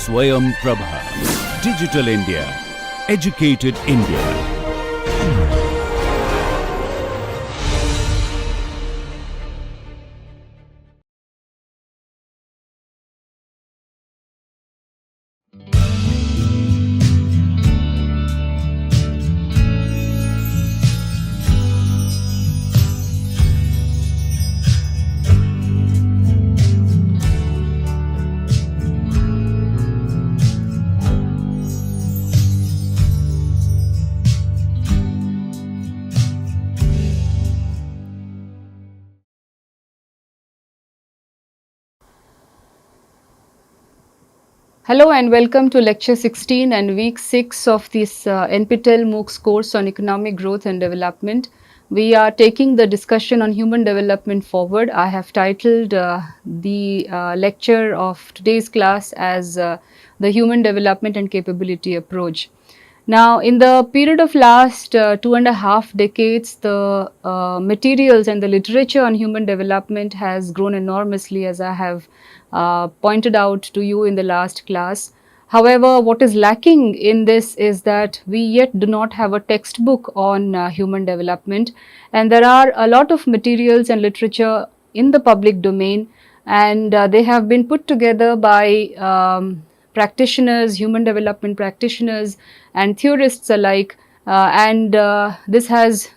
Swayam Prabha. Digital India. Educated India. Hello and welcome to lecture 16 and week 6 of this NPTEL MOOCs course on economic growth and development. We are taking the discussion on human development forward. I have titled the lecture of today's class as the human development and capability approach. Now, in the period of last 2.5 decades, the materials and the literature on human development has grown enormously, as I have pointed out to you in the last class. However, what is lacking in this is that we yet do not have a textbook on human development, and there are a lot of materials and literature in the public domain, and they have been put together by practitioners, human development practitioners and theorists alike, the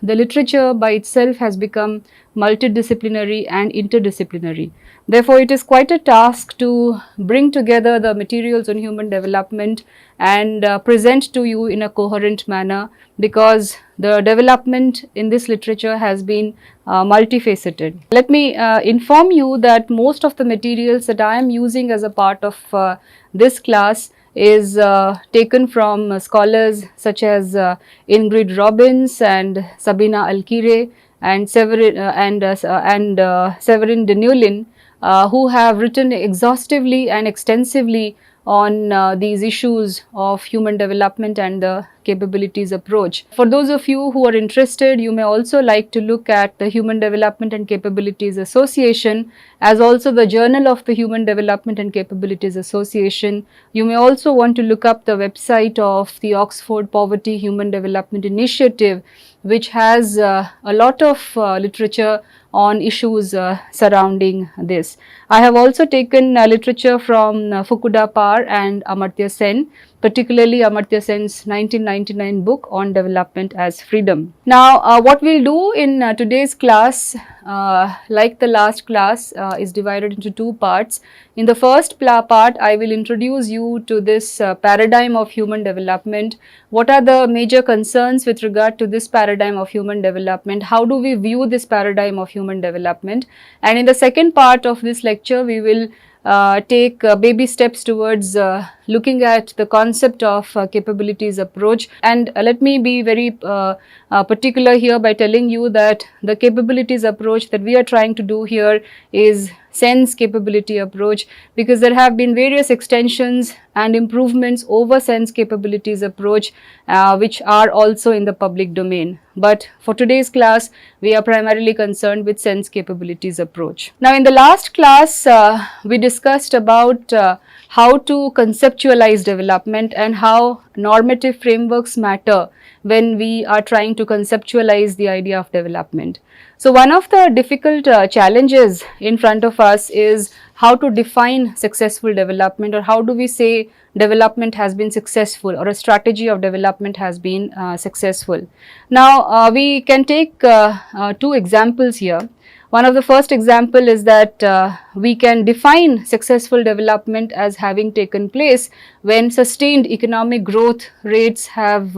literature by itself has become multidisciplinary and interdisciplinary. Therefore, it is quite a task to bring together the materials on human development and present to you in a coherent manner, because the development in this literature has been multifaceted. Let me inform you that most of the materials that I am using as a part of this class is taken from scholars such as Ingrid Robbins and Sabina Alkire and Severin Denulin, who have written exhaustively and extensively on these issues of human development and the capabilities approach. For those of you who are interested, you may also like to look at the Human Development and Capabilities Association, as also the Journal of the Human Development and Capabilities Association. You may also want to look up the website of the Oxford Poverty Human Development Initiative, which has a lot of literature on issues surrounding this. I have also taken literature from Fukuda Par and Amartya Sen, particularly Amartya Sen's 1999 book on development as freedom. Now, what we'll do in today's class, like the last class, is divided into two parts. In the first part, I will introduce you to this paradigm of human development. What are the major concerns with regard to this paradigm of human development? How do we view this paradigm of human development? And in the second part of this lecture, we will take baby steps towards looking at the concept of capabilities approach. And let me be very particular here by telling you that the capabilities approach that we are trying to do here is sense capability approach, because there have been various extensions and improvements over sense capabilities approach which are also in the public domain. But for today's class, we are primarily concerned with sense capabilities approach. Now, in the last class, we discussed about how to conceptualize development and how normative frameworks matter when we are trying to conceptualize the idea of development. So, one of the difficult challenges in front of us is how to define successful development, or how do we say development has been successful or a strategy of development has been successful. Now, we can take two examples here. One of the first example is that we can define successful development as having taken place when sustained economic growth rates have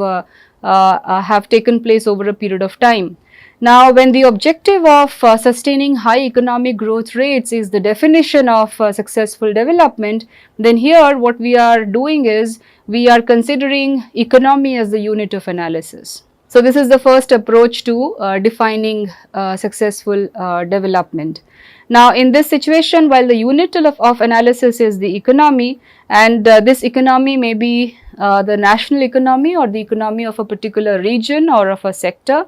taken place over a period of time. Now, when the objective of sustaining high economic growth rates is the definition of successful development, then here what we are doing is we are considering economy as the unit of analysis. So, this is the first approach to defining successful development. Now, in this situation, while the unit of analysis is the economy, and this economy may be the national economy or the economy of a particular region or of a sector.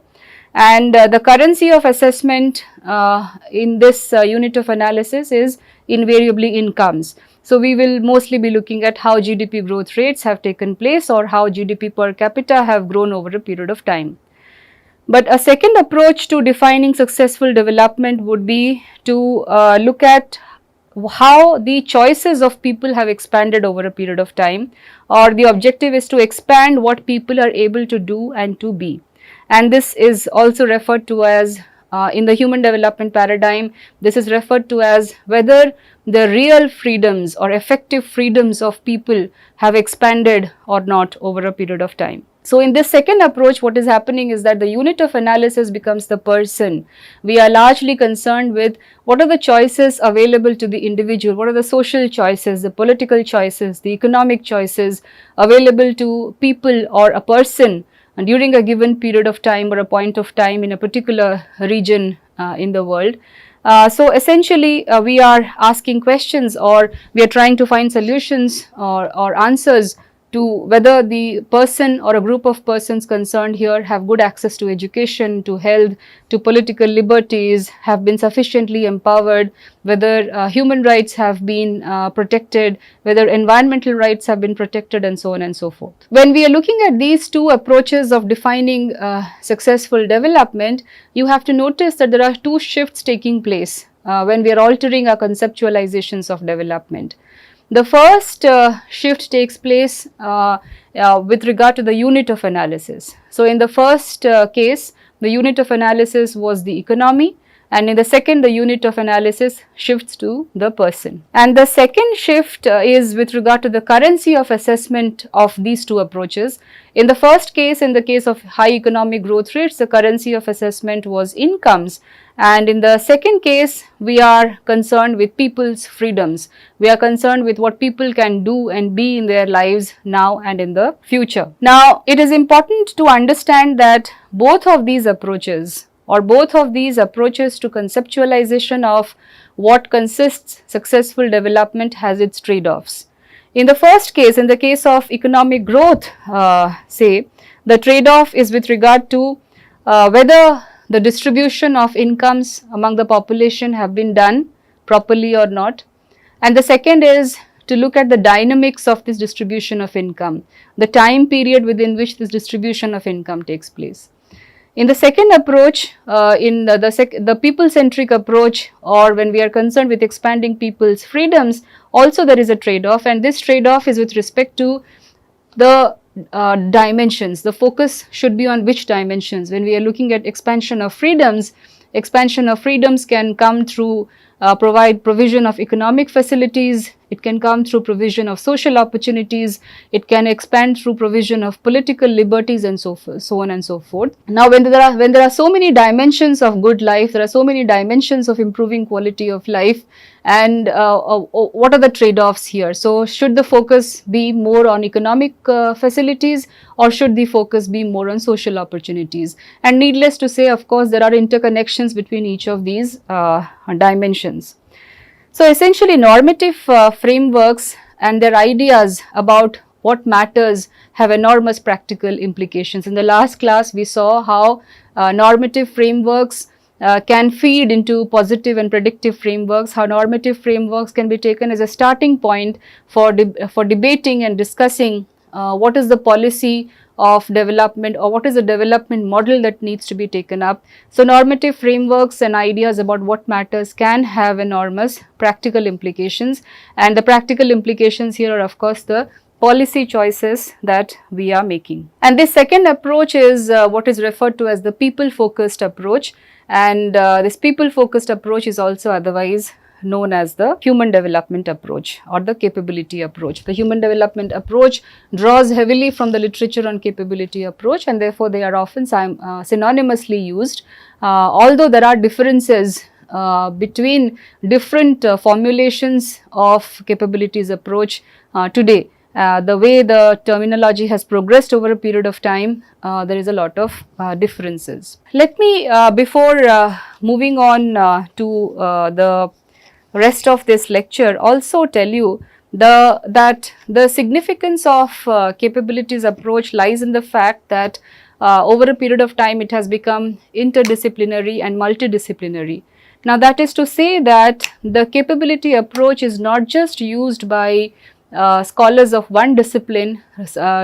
And the currency of assessment in this unit of analysis is invariably incomes. So we will mostly be looking at how GDP growth rates have taken place or how GDP per capita have grown over a period of time. But a second approach to defining successful development would be to look at how the choices of people have expanded over a period of time, or the objective is to expand what people are able to do and to be. And this is also referred to as in the human development paradigm, this is referred to as whether the real freedoms or effective freedoms of people have expanded or not over a period of time. So in this second approach, what is happening is that the unit of analysis becomes the person. We are largely concerned with what are the choices available to the individual, what are the social choices, the political choices, the economic choices available to people or a person during a given period of time or a point of time in a particular region in the world. So essentially we are asking questions, or we are trying to find solutions or answers to whether the person or a group of persons concerned here have good access to education, to health, to political liberties, have been sufficiently empowered, whether human rights have been protected, whether environmental rights have been protected, and so on and so forth. When we are looking at these two approaches of defining successful development, you have to notice that there are two shifts taking place when we are altering our conceptualizations of development. The first shift takes place with regard to the unit of analysis. So in the first case, the unit of analysis was the economy, and in the second, the unit of analysis shifts to the person. And the second shift is with regard to the currency of assessment of these two approaches. In the first case, in the case of high economic growth rates, the currency of assessment was incomes. And in the second case, we are concerned with people's freedoms. We are concerned with what people can do and be in their lives now and in the future. Now, it is important to understand that both of these approaches, or both of these approaches to conceptualization of what consists successful development, has its trade-offs. In the first case, in the case of economic growth, say, the trade-off is with regard to whether the distribution of incomes among the population have been done properly or not. And the second is to look at the dynamics of this distribution of income, the time period within which this distribution of income takes place. In the second approach, in the people-centric approach, or when we are concerned with expanding people's freedoms, also there is a trade-off, and this trade-off is with respect to the dimensions. The focus should be on which dimensions. When we are looking at expansion of freedoms can come through provision of economic facilities, it can come through provision of social opportunities, it can expand through provision of political liberties, and so on and so forth. Now, when there are so many dimensions of good life, there are so many dimensions of improving quality of life, and what are the trade-offs here? So, should the focus be more on economic facilities, or should the focus be more on social opportunities? And needless to say, of course, there are interconnections between each of these dimensions. So essentially, normative frameworks and their ideas about what matters have enormous practical implications. In the last class, we saw how normative frameworks can feed into positive and predictive frameworks, how normative frameworks can be taken as a starting point for debating and discussing what is the policy of development, or what is the development model that needs to be taken up. So normative frameworks and ideas about what matters can have enormous practical implications, and the practical implications here are of course the policy choices that we are making. And this second approach is what is referred to as the people-focused approach, and this people-focused approach is also otherwise known as the human development approach or the capability approach. The human development approach draws heavily from the literature on capability approach, and therefore they are often synonymously used, although there are differences between different formulations of capabilities approach today. The way the terminology has progressed over a period of time, there is a lot of differences. Let me, before moving on to the rest of this lecture, also tell you that the significance of capabilities approach lies in the fact that over a period of time it has become interdisciplinary and multidisciplinary. Now that is to say that the capability approach is not just used by scholars of one discipline,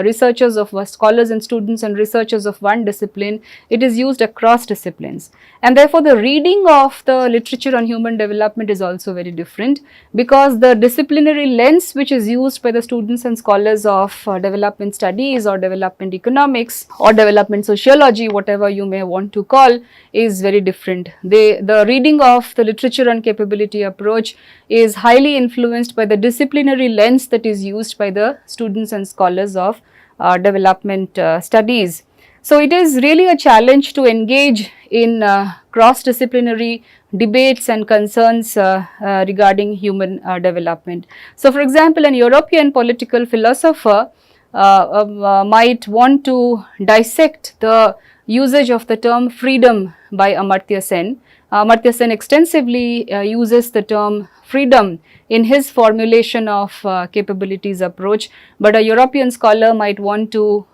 researchers of scholars and students and researchers of one discipline, it is used across disciplines. And therefore, the reading of the literature on human development is also very different, because the disciplinary lens which is used by the students and scholars of development studies or development economics or development sociology, whatever you may want to call, is very different. The reading of the literature on capability approach is highly influenced by the disciplinary lens that is used by the students and scholars of development studies. So it is really a challenge to engage in cross-disciplinary debates and concerns regarding human development. So for example, an European political philosopher might want to dissect the usage of the term freedom by Amartya Sen. Amartya Sen extensively uses the term freedom in his formulation of capabilities approach, but a European scholar might want to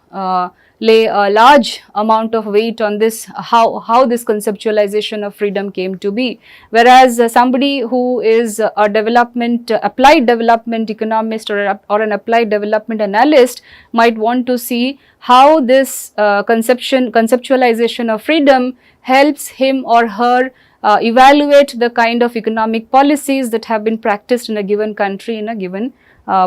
lay a large amount of weight on this, how this conceptualization of freedom came to be. Whereas somebody who is a applied development economist or an applied development analyst might want to see how this conceptualization of freedom helps him or her evaluate the kind of economic policies that have been practiced in a given country in a given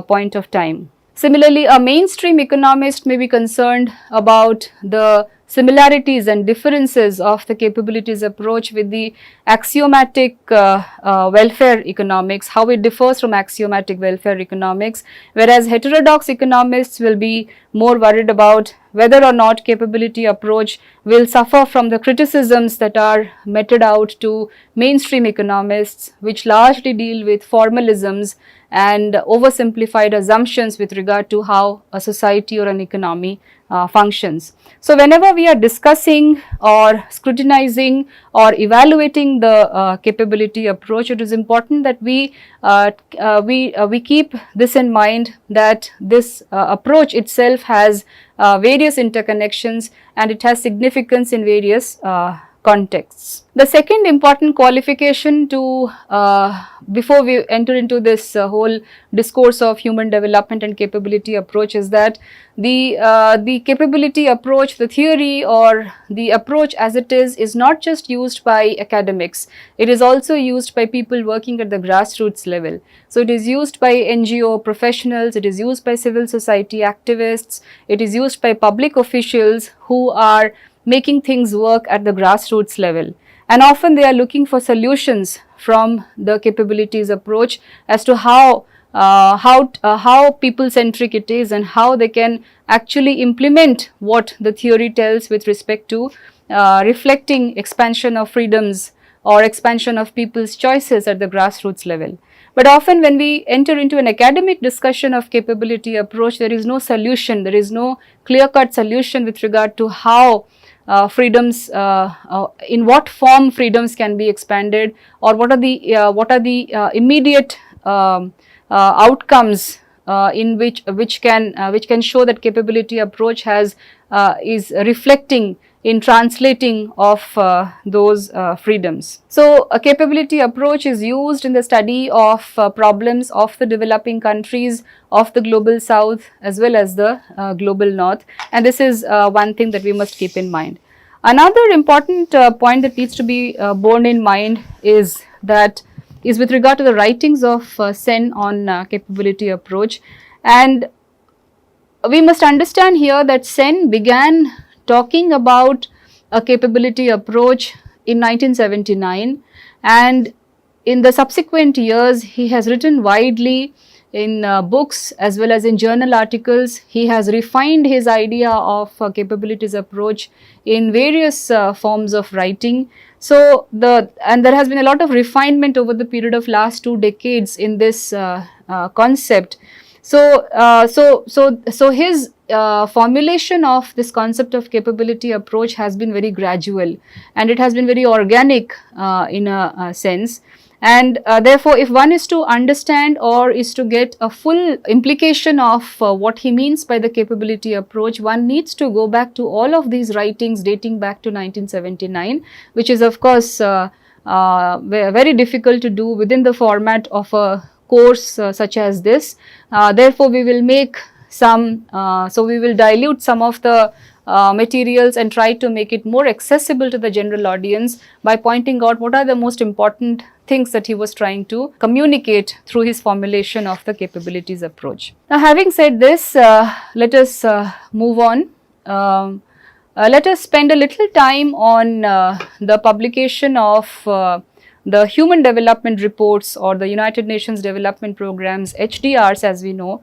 point of time. Similarly, a mainstream economist may be concerned about the similarities and differences of the capabilities approach with the axiomatic welfare economics, how it differs from axiomatic welfare economics, whereas heterodox economists will be more worried about whether or not capability approach will suffer from the criticisms that are meted out to mainstream economists, which largely deal with formalisms and oversimplified assumptions with regard to how a society or an economy functions. So whenever we are discussing or scrutinizing or evaluating the capability approach, it is important that we keep this in mind, that this approach itself has various interconnections and it has significance in various contexts. The second important qualification to before we enter into this whole discourse of human development and capability approach is that the capability approach, the theory or the approach as it is not just used by academics. It is also used by people working at the grassroots level. So it is used by NGO professionals, it is used by civil society activists, it is used by public officials who are making things work at the grassroots level. And often they are looking for solutions from the capabilities approach as to how people-centric it is and how they can actually implement what the theory tells with respect to reflecting expansion of freedoms or expansion of people's choices at the grassroots level. But often when we enter into an academic discussion of capability approach, there is no solution, there is no clear-cut solution with regard to how freedoms, in what form freedoms can be expanded, or what are the immediate outcomes in which can show that capability approach is reflecting in translating of those freedoms. So a capability approach is used in the study of problems of the developing countries, of the global south as well as the global north, and this is one thing that we must keep in mind. Another important point that needs to be borne in mind is with regard to the writings of Sen on capability approach, and we must understand here that Sen began talking about a capability approach in 1979, and in the subsequent years he has written widely in books as well as in journal articles. He has refined his idea of capabilities approach in various forms of writing. So and there has been a lot of refinement over the period of last 2 decades in this concept. So his formulation of this concept of capability approach has been very gradual and it has been very organic in a sense. And therefore, if one is to understand or is to get a full implication of what he means by the capability approach, one needs to go back to all of these writings dating back to 1979, which is of course very difficult to do within the format of a course such as this. Therefore, we will make some, so we will dilute some of the materials and try to make it more accessible to the general audience by pointing out what are the most important things that he was trying to communicate through his formulation of the capabilities approach. Now, having said this, let us move on. Let us spend a little time on the publication of the Human Development Reports or the United Nations Development Programs, HDRs as we know.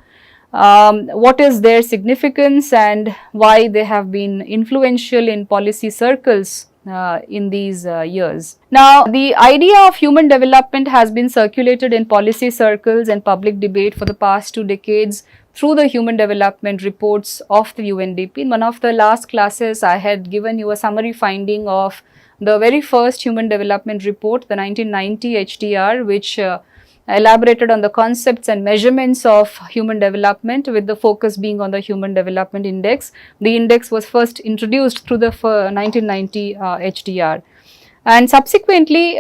What is their significance and why they have been influential in policy circles in these years. Now, the idea of human development has been circulated in policy circles and public debate for the past 2 decades through the human development reports of the UNDP. In one of the last classes, I had given you a summary finding of the very first human development report, the 1990 HDR, which elaborated on the concepts and measurements of human development, with the focus being on the Human Development Index. The index was first introduced through the 1990 HDR, and subsequently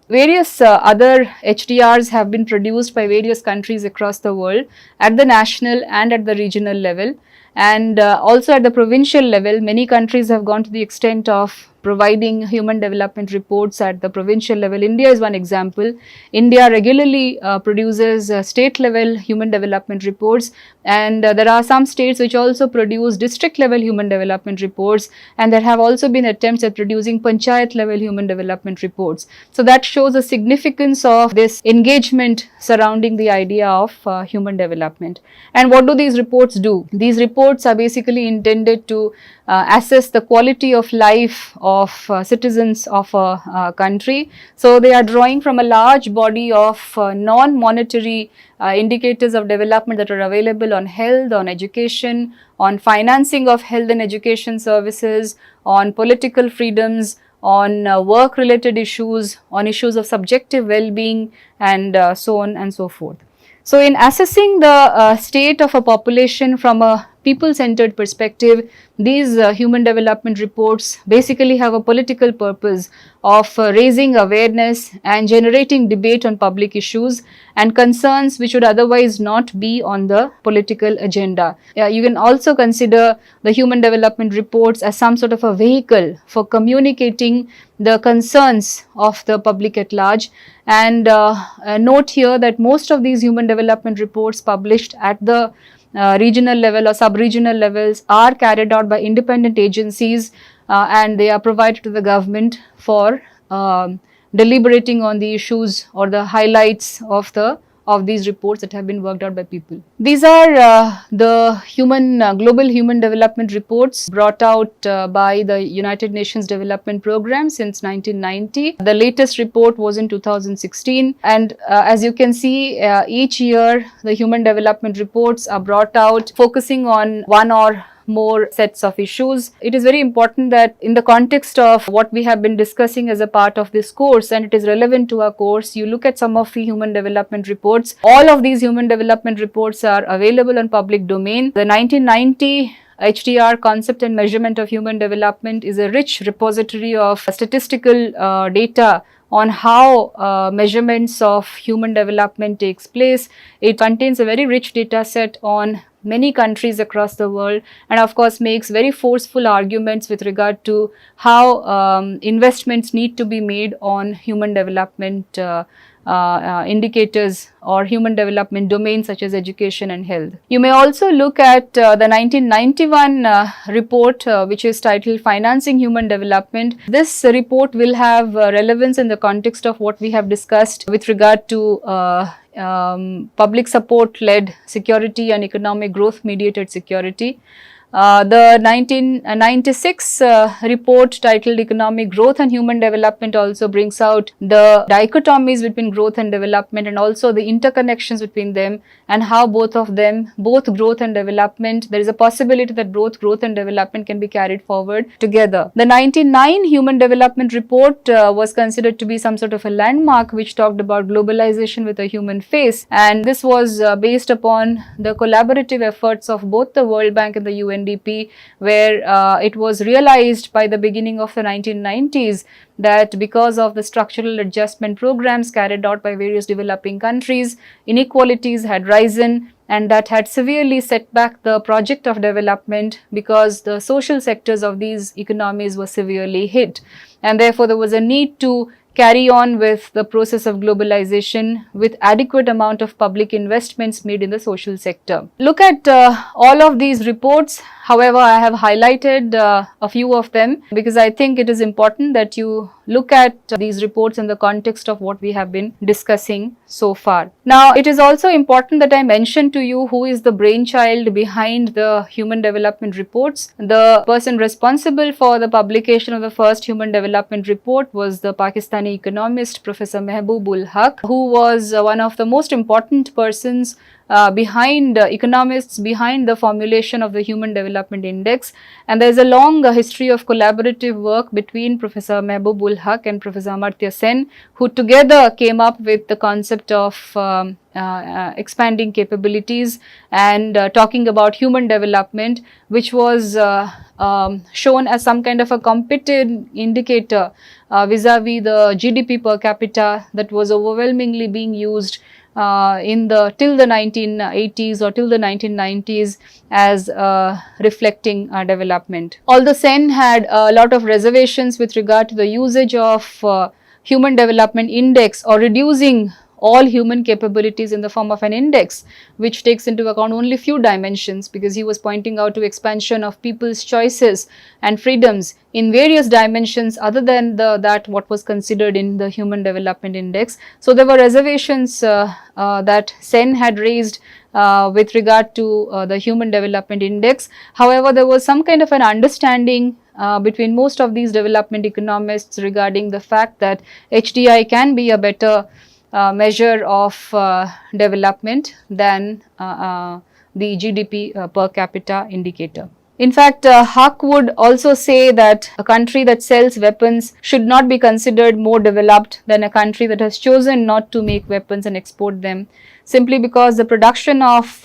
various other HDRs have been produced by various countries across the world at the national and at the regional level, and also at the provincial level. Many countries have gone to the extent of providing human development reports at the provincial level. India is one example. India regularly produces state level human development reports, and there are some states which also produce district level human development reports, and there have also been attempts at producing panchayat level human development reports. So that shows the significance of this engagement surrounding the idea of human development. And what do these reports do? These reports are basically intended to assess the quality of life of citizens of a country. So they are drawing from a large body of non-monetary indicators of development that are available on health, on education, on financing of health and education services, on political freedoms, on work related issues, on issues of subjective well-being, and so on and so forth. So in assessing the state of a population from a people-centered perspective, these human development reports basically have a political purpose of raising awareness and generating debate on public issues and concerns which would otherwise not be on the political agenda. You can also consider the human development reports as some sort of a vehicle for communicating the concerns of the public at large. And note here that most of these human development reports published at the regional level or sub-regional levels are carried out by independent agencies, and they are provided to the government for deliberating on the issues or the highlights of these reports that have been worked out by people. These are the global human development reports brought out by the United Nations Development Programme since 1990. The latest report was in 2016, and as you can see, each year the human development reports are brought out focusing on one or more sets of issues. It is very important that in the context of what we have been discussing as a part of this course, and it is relevant to our course, you look at some of the human development reports. All of these human development reports are available on public domain. The 1990 HDR, Concept and Measurement of Human Development, is a rich repository of statistical data on how measurements of human development takes place. It contains a very rich data set on many countries across the world, and of course makes very forceful arguments with regard to how investments need to be made on human development indicators or human development domains such as education and health. You may also look at the 1991 report which is titled Financing Human Development. This report will have relevance in the context of what we have discussed with regard to public support led security and economic growth mediated security. The 1996 report titled Economic Growth and Human Development also brings out the dichotomies between growth and development, and also the interconnections between them, and how both of them, both growth and development, there is a possibility that both growth and development can be carried forward together. The 1999 Human Development Report was considered to be some sort of a landmark which talked about globalization with a human face, and this was based upon the collaborative efforts of both the World Bank and the UNDP, where it was realized by the beginning of the 1990s that because of the structural adjustment programs carried out by various developing countries, inequalities had risen, and that had severely set back the project of development because the social sectors of these economies were severely hit. And therefore, there was a need to carry on with the process of globalization with adequate amount of public investments made in the social sector. Look at all of these reports. However, I have highlighted a few of them because I think it is important that you look at these reports in the context of what we have been discussing so far. Now, it is also important that I mention to you who is the brainchild behind the Human Development Reports. The person responsible for the publication of the first Human Development Report was the Pakistani economist Professor Mehboob-ul Haq, who was one of the most important persons economists behind the formulation of the Human Development Index. And there is a long history of collaborative work between Professor Mehboob-ul Haq and Professor Amartya Sen, who together came up with the concept of expanding capabilities and talking about human development, which was shown as some kind of a competitive indicator vis-a-vis the GDP per capita that was overwhelmingly being used till the 1980s or till the 1990s as reflecting development. Although Sen had a lot of reservations with regard to the usage of Human Development Index or reducing all human capabilities in the form of an index which takes into account only few dimensions, because he was pointing out to expansion of people's choices and freedoms in various dimensions other than that what was considered in the Human Development Index. So there were reservations that Sen had raised with regard to the Human Development Index. However, there was some kind of an understanding between most of these development economists regarding the fact that HDI can be a better measure of development than the GDP per capita indicator. In fact, Haq would also say that a country that sells weapons should not be considered more developed than a country that has chosen not to make weapons and export them, simply because the production of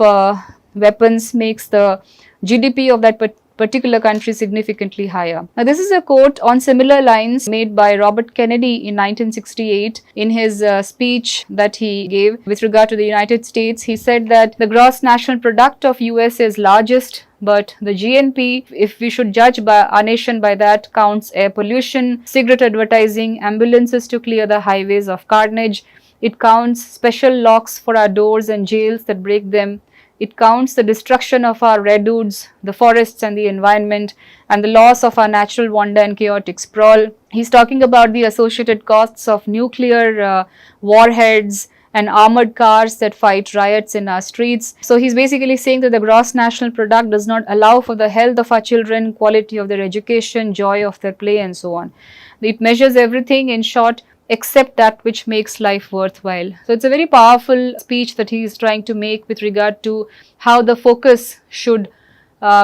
weapons makes the GDP of that particular country significantly higher. Now, this is a quote on similar lines made by Robert Kennedy in 1968 in his speech that he gave with regard to the United States. He said that the gross national product of US is largest, but the GNP, if we should judge by our nation by that, counts air pollution, cigarette advertising, ambulances to clear the highways of carnage. It counts special locks for our doors and jails that break them. It counts the destruction of our redwoods, the forests and the environment, and the loss of our natural wonder and chaotic sprawl. He's talking about the associated costs of nuclear warheads and armored cars that fight riots in our streets. So he's basically saying that the gross national product does not allow for the health of our children, quality of their education, joy of their play, and so on. It measures everything, in short, except that which makes life worthwhile. So it's a very powerful speech that he is trying to make with regard to how the focus should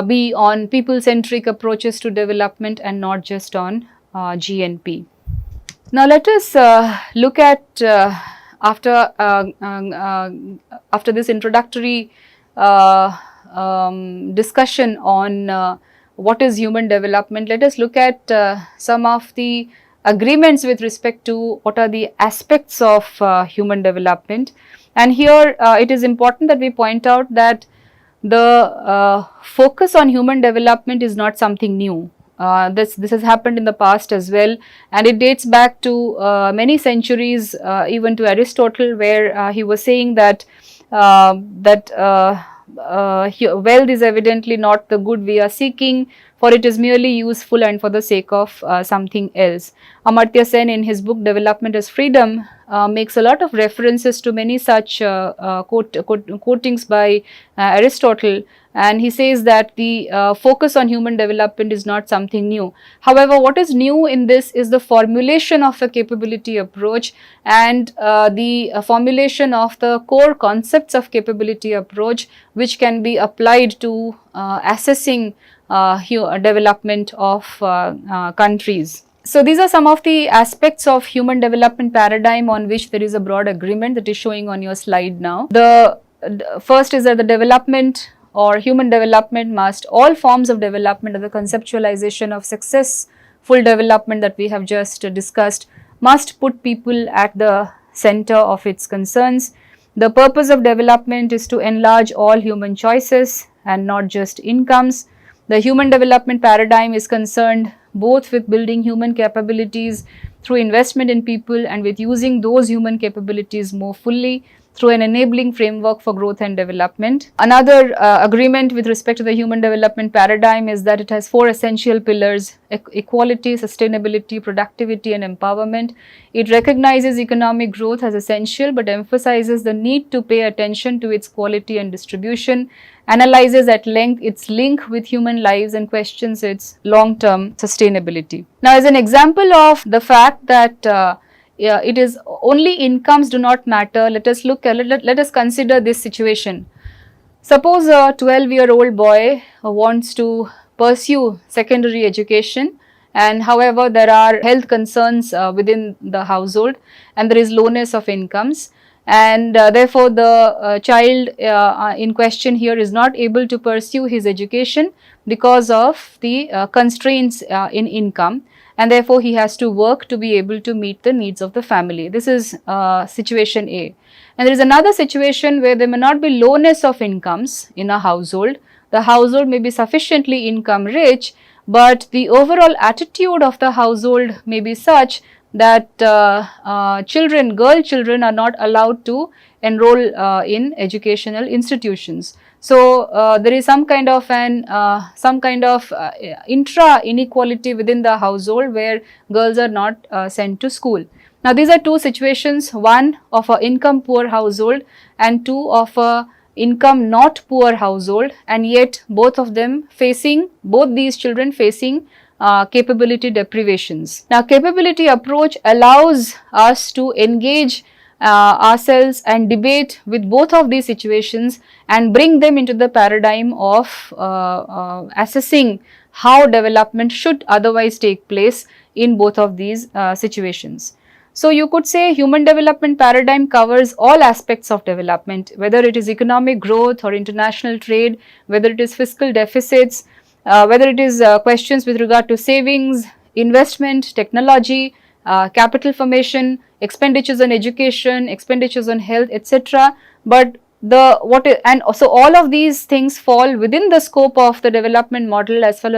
be on people-centric approaches to development and not just on GNP. Now let us look at after this introductory discussion on what is human development, let us look at some of the agreements with respect to what are the aspects of human development. And here it is important that we point out that the focus on human development is not something new. This has happened in the past as well, and it dates back to many centuries, even to Aristotle, where he was saying that wealth is evidently not the good we are seeking, for it is merely useful and for the sake of something else. Amartya Sen, in his book Development as Freedom, makes a lot of references to many such quotings by Aristotle, and he says that the focus on human development is not something new. However, what is new in this is the formulation of the capability approach and the formulation of the core concepts of capability approach, which can be applied to assessing development of countries. So these are some of the aspects of human development paradigm on which there is a broad agreement that is showing on your slide now. The first is that the development or human development must, all forms of development or the conceptualization of successful development that we have just discussed, must put people at the center of its concerns. The purpose of development is to enlarge all human choices and not just incomes. The human development paradigm is concerned both with building human capabilities through investment in people and with using those human capabilities more fully through an enabling framework for growth and development. Another agreement with respect to the human development paradigm is that it has four essential pillars: equality, sustainability, productivity and empowerment. It recognizes economic growth as essential but emphasizes the need to pay attention to its quality and distribution, analyzes at length its link with human lives and questions its long-term sustainability. Now, as an example of the fact that it is only incomes do not matter, let us consider this situation. Suppose a 12-year-old boy wants to pursue secondary education, and however there are health concerns within the household and there is lowness of incomes, and therefore the child in question here is not able to pursue his education because of the constraints in income, and therefore he has to work to be able to meet the needs of the family. This is situation A. And there is another situation where there may not be lowness of incomes in a household. The household may be sufficiently income rich, but the overall attitude of the household may be such that girl children are not allowed to enroll in educational institutions. So there is some kind of intra inequality within the household where girls are not sent to school. Now these are two situations, one of a income poor household and two of a income not poor household, and yet both these children facing capability deprivations. Now capability approach allows us to engage ourselves and debate with both of these situations and bring them into the paradigm of assessing how development should otherwise take place in both of these situations. So you could say human development paradigm covers all aspects of development, whether it is economic growth or international trade, whether it is fiscal deficits, whether it is questions with regard to savings, investment, technology, capital formation, expenditures on education, expenditures on health, etc. But so all of these things fall within the scope of the development model as far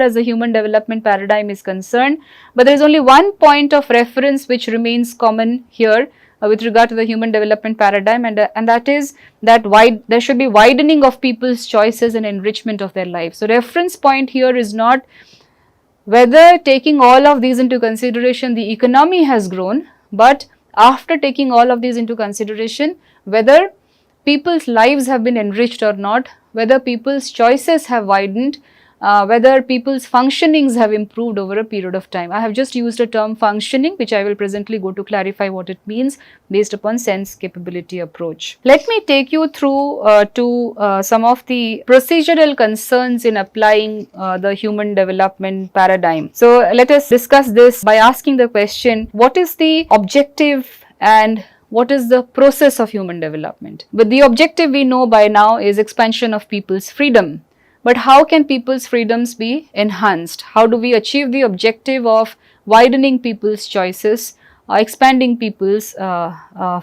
as the human development paradigm is concerned. But there is only one point of reference which remains common here with regard to the human development paradigm, and that is that there should be widening of people's choices and enrichment of their lives. So reference point here is not whether taking all of these into consideration the economy has grown, but after taking all of these into consideration whether people's lives have been enriched or not, whether people's choices have widened, whether people's functionings have improved over a period of time. I have just used a term functioning, which I will presently go to clarify what it means based upon sense capability approach. Let me take you through to some of the procedural concerns in applying the human development paradigm. So let us discuss this by asking the question, what is the objective and what is the process of human development? But the objective we know by now is expansion of people's freedom. But how can people's freedoms be enhanced? How do we achieve the objective of widening people's choices, expanding people's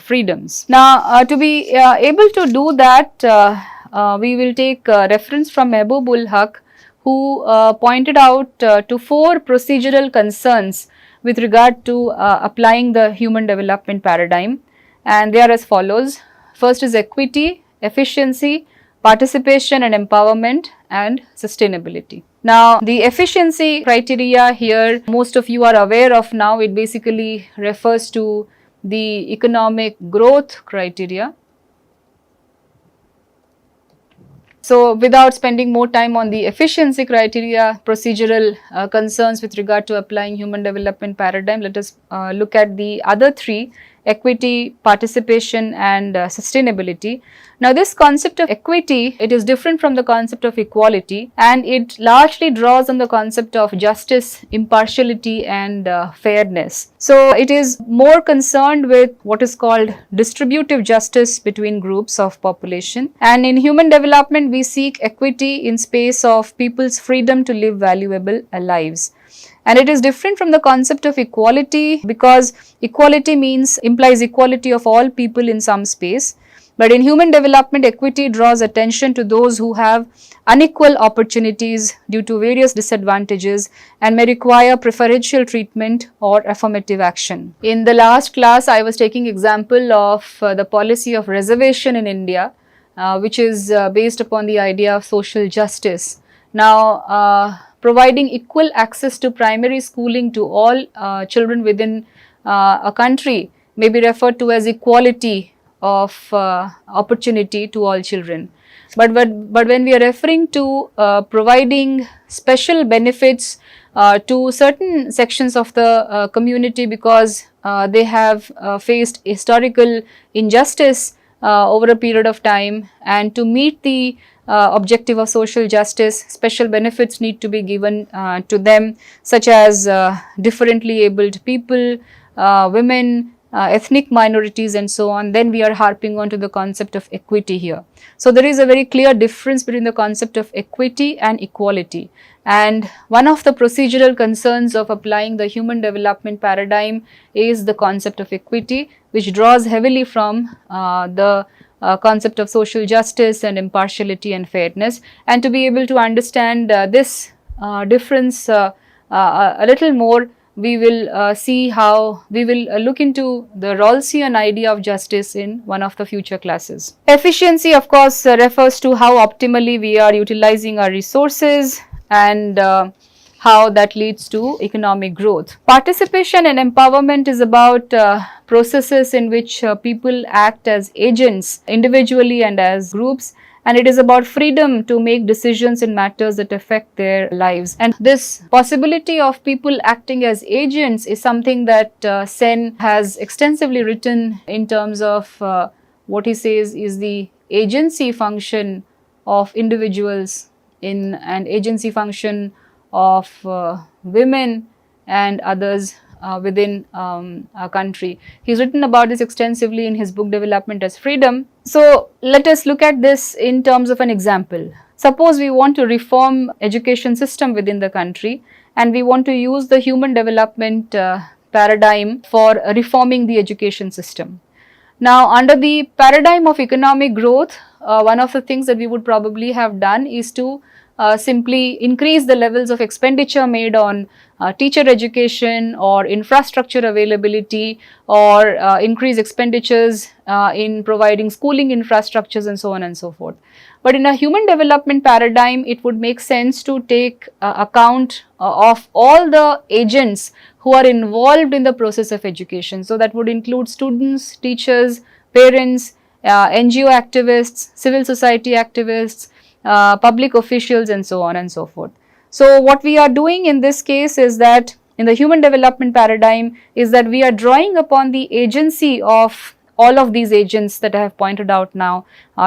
freedoms? Now, to be able to do that, we will take reference from Mehboob ul Haq, who pointed out to four procedural concerns with regard to applying the human development paradigm. And they are as follows. First is equity, efficiency, participation and empowerment, and sustainability. Now, the efficiency criteria here, most of you are aware of now. It basically refers to the economic growth criteria. So without spending more time on the efficiency criteria, procedural concerns with regard to applying human development paradigm, let us look at the other three: equity, participation and sustainability. Now this concept of equity, it is different from the concept of equality, and it largely draws on the concept of justice, impartiality and fairness. So it is more concerned with what is called distributive justice between groups of population, and in human development we seek equity in space of people's freedom to live valuable lives. And it is different from the concept of equality because equality implies equality of all people in some space. But in human development, equity draws attention to those who have unequal opportunities due to various disadvantages and may require preferential treatment or affirmative action. In the last class, I was taking example of the policy of reservation in India, which is based upon the idea of social justice. Now, providing equal access to primary schooling to all children within a country may be referred to as equality of opportunity to all children. But when we are referring to providing special benefits to certain sections of the community because they have faced historical injustice over a period of time, and to meet the objective of social justice, special benefits need to be given to them, such as differently abled people, women, ethnic minorities and so on, then we are harping on to the concept of equity here. So there is a very clear difference between the concept of equity and equality. And one of the procedural concerns of applying the human development paradigm is the concept of equity, which draws heavily from the concept of social justice and impartiality and fairness. And to be able to understand this difference a little more, we will see how we will look into the Rawlsian idea of justice in one of the future classes. Efficiency, of course, refers to how optimally we are utilizing our resources and how that leads to economic growth. Participation and empowerment is about processes in which people act as agents individually and as groups, and it is about freedom to make decisions in matters that affect their lives. And this possibility of people acting as agents is something that Sen has extensively written in terms of what he says is the agency function of individuals in an agency function of women and others within a country. He's written about this extensively in his book Development as Freedom. So let us look at this in terms of an example. Suppose we want to reform education system within the country and we want to use the human development paradigm for reforming the education system. Now, under the paradigm of economic growth, one of the things that we would probably have done is to simply increase the levels of expenditure made on teacher education or infrastructure availability, or increase expenditures in providing schooling infrastructures and so on and so forth. But in a human development paradigm, it would make sense to take account of all the agents who are involved in the process of education. So that would include students, teachers, parents, NGO activists, civil society activists, public officials and so on and so forth. So what we are doing in this case is that in the human development paradigm is that we are drawing upon the agency of all of these agents that I have pointed out now,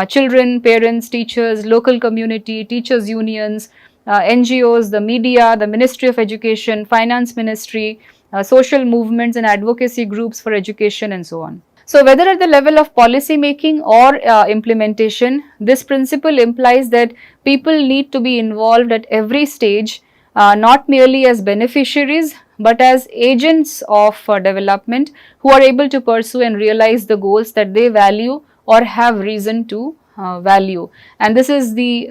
children, parents, teachers, local community, teachers unions, NGOs, the media, the Ministry of Education, Finance Ministry, social movements and advocacy groups for education and so on. So whether at the level of policy making or implementation, this principle implies that people need to be involved at every stage, not merely as beneficiaries but as agents of development who are able to pursue and realize the goals that they value or have reason to value. And this is the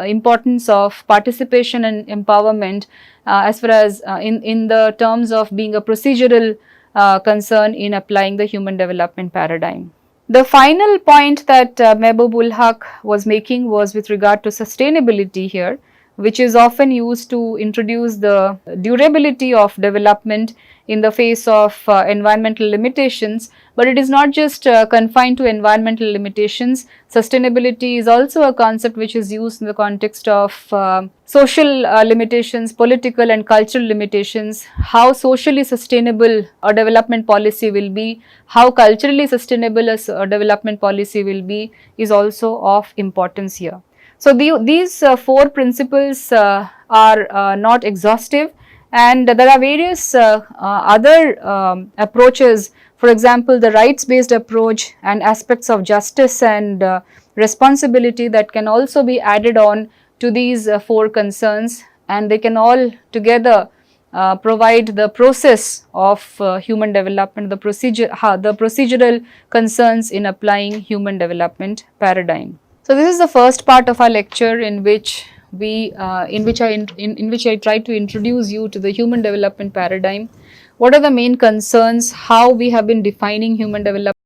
importance of participation and empowerment as far as in the terms of being a procedural concern in applying the human development paradigm. The final point that Mehboob ul Haq was making was with regard to sustainability here. which is often used to introduce the durability of development in the face of environmental limitations. But it is not just confined to environmental limitations. Sustainability is also a concept which is used in the context of social limitations, political and cultural limitations, how socially sustainable a development policy will be, how culturally sustainable a development policy will be, is also of importance here. So, these four principles are not exhaustive, and there are various other approaches. For example, the rights based approach and aspects of justice and responsibility that can also be added on to these four concerns, and they can all together provide the process of human development, the procedural concerns in applying human development paradigm. So this is the first part of our lecture in which I try to introduce you to the human development paradigm. What are the main concerns? How we have been defining human development